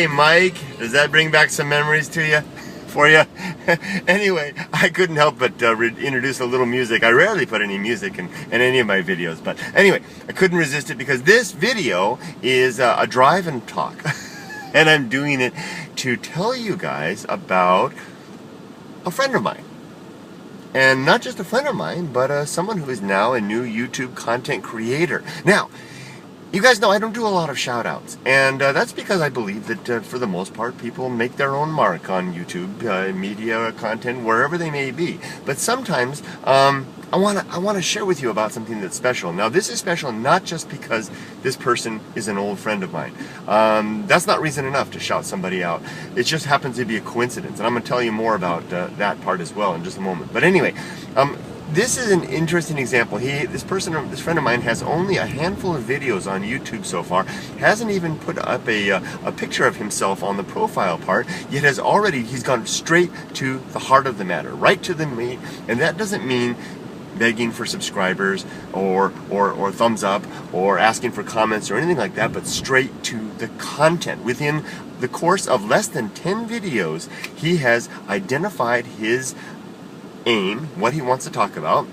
Hey, Mike, does that bring back some memories to you? For you? Anyway, I couldn't help but introduce a little music. I rarely put any music in any of my videos, but anyway, I couldn't resist it because this video is a drive and talk. And I'm doing it to tell you guys about a friend of mine. And not just a friend of mine, but someone who is now a new YouTube content creator. Now, you guys know I don't do a lot of shout-outs, and that's because I believe that for the most part people make their own mark on YouTube, media, content, wherever they may be. But sometimes I want to share with you about something that's special. Now this is special not just because this person is an old friend of mine. That's not reason enough to shout somebody out. It just happens to be a coincidence, and I'm going to tell you more about that part as well in just a moment. But anyway, this is an interesting example. This friend of mine has only a handful of videos on YouTube so far, hasn't even put up a picture of himself on the profile part, yet he's gone straight to the heart of the matter, right to the meat, and that doesn't mean begging for subscribers or thumbs up or asking for comments or anything like that, but straight to the content. Within the course of less than 10 videos, he has identified his aim, what he wants to talk about.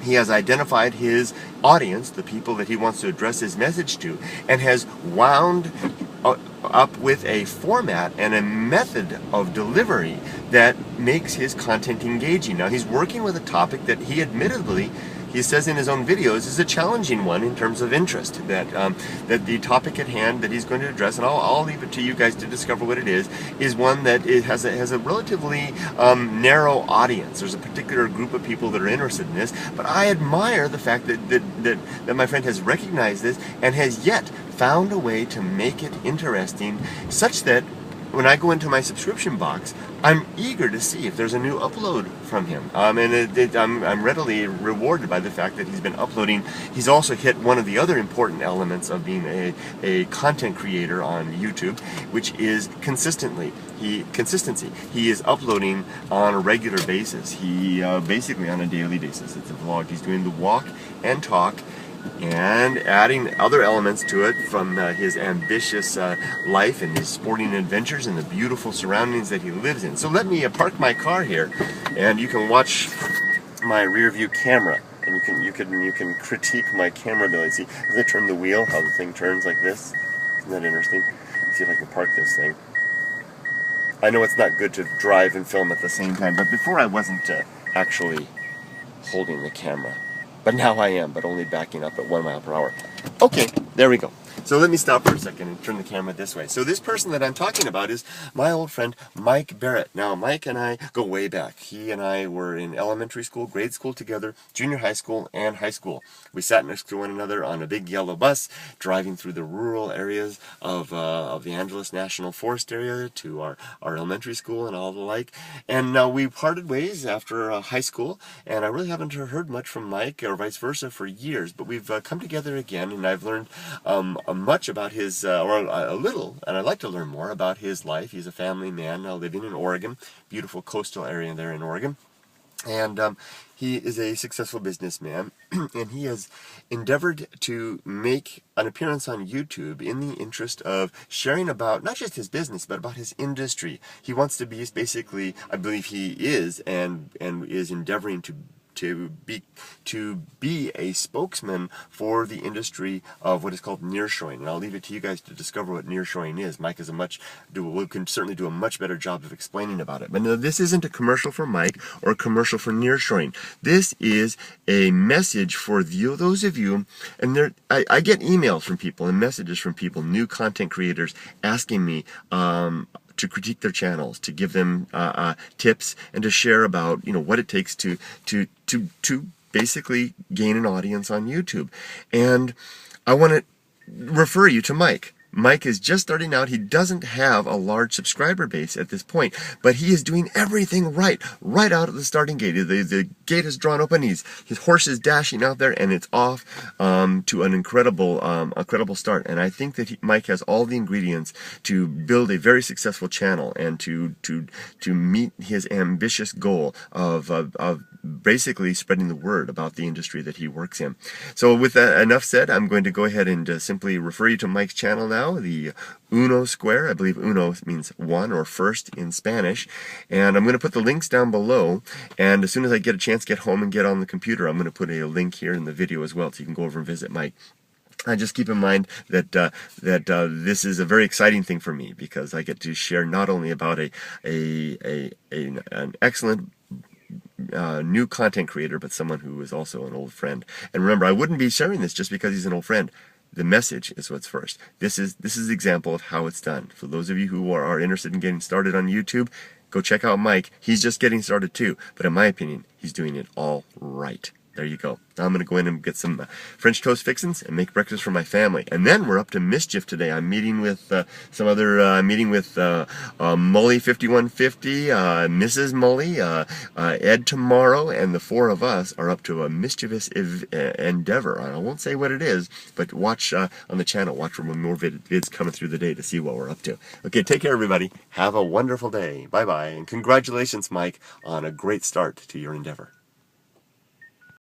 He has identified his audience, the people that he wants to address his message to, and has wound up with a format and a method of delivery that makes his content engaging. Now he's working with a topic that he says in his own videos is a challenging one in terms of interest. That the topic at hand that he's going to address, and I'll leave it to you guys to discover what it is one that has a relatively narrow audience. There's a particular group of people that are interested in this, but I admire the fact that my friend has recognized this and has yet found a way to make it interesting, such that when I go into my subscription box, I'm eager to see if there's a new upload from him. I'm readily rewarded by the fact that he's been uploading. He's also hit one of the other important elements of being a content creator on YouTube, which is consistency. He is uploading on a regular basis. He basically on a daily basis. It's a vlog. He's doing the walk and talk, and adding other elements to it from his ambitious life and his sporting adventures and the beautiful surroundings that he lives in. So let me park my car here, and you can watch my rear view camera, and you can critique my camera ability. See, as I turn the wheel, how the thing turns like this. Isn't that interesting? Let's see if I can park this thing. I know it's not good to drive and film at the same time, but before I wasn't actually holding the camera. But now I am, but only backing up at 1 mile per hour. Okay, there we go. So let me stop for a second and turn the camera this way. So this person that I'm talking about is my old friend, Mike Barrett. Now, Mike and I go way back. He and I were in elementary school, grade school together, junior high school, and high school. We sat next to one another on a big yellow bus, driving through the rural areas of the Angeles National Forest area to our elementary school and all the like. And we parted ways after high school, and I really haven't heard much from Mike or vice versa for years, but we've come together again, and I've learned much about his, or a little, and I'd like to learn more about his life. He's a family man living in Oregon, beautiful coastal area there in Oregon, and he is a successful businessman, and he has endeavored to make an appearance on YouTube in the interest of sharing about not just his business, but about his industry. He wants to be basically, I believe he is, and is endeavoring to be a spokesman for the industry of what is called nearshoring, and I'll leave it to you guys to discover what nearshoring is. Mike can certainly do a much better job of explaining about it. But no, this isn't a commercial for Mike or a commercial for nearshoring. This is a message for those of you, and I get emails from people and messages from people, new content creators, asking me to critique their channels, to give them tips, and to share about what it takes to basically gain an audience on YouTube. And I want to refer you to Mike. Mike is just starting out. He doesn't have a large subscriber base at this point, but he is doing everything right out at the starting gate. The gate is drawn open. His horse is dashing out there, and it's off to an incredible start. And I think that Mike has all the ingredients to build a very successful channel and to meet his ambitious goal of basically spreading the word about the industry that he works in. So with that enough said, I'm going to go ahead and simply refer you to Mike's channel now. now, the Unosquare. I believe Uno means one or first in Spanish. And I'm going to put the links down below. And as soon as I get a chance to get home and get on the computer, I'm going to put a link here in the video as well, so you can go over and visit Mike. Just keep in mind that this is a very exciting thing for me, because I get to share not only about an excellent new content creator, but someone who is also an old friend. And remember, I wouldn't be sharing this just because he's an old friend. The message is what's first. This is the example of how it's done. For those of you who are interested in getting started on YouTube, go check out Mike. He's just getting started too, but in my opinion, he's doing it all right. There you go. Now I'm going to go in and get some French toast fixins and make breakfast for my family. And then we're up to mischief today. I'm meeting with Mully 5150, Mrs. Mully, Ed tomorrow, and the four of us are up to a mischievous endeavor. I won't say what it is, but watch on the channel. Watch for more vids coming through the day to see what we're up to. Okay, take care, everybody. Have a wonderful day. Bye-bye. And congratulations, Mike, on a great start to your endeavor.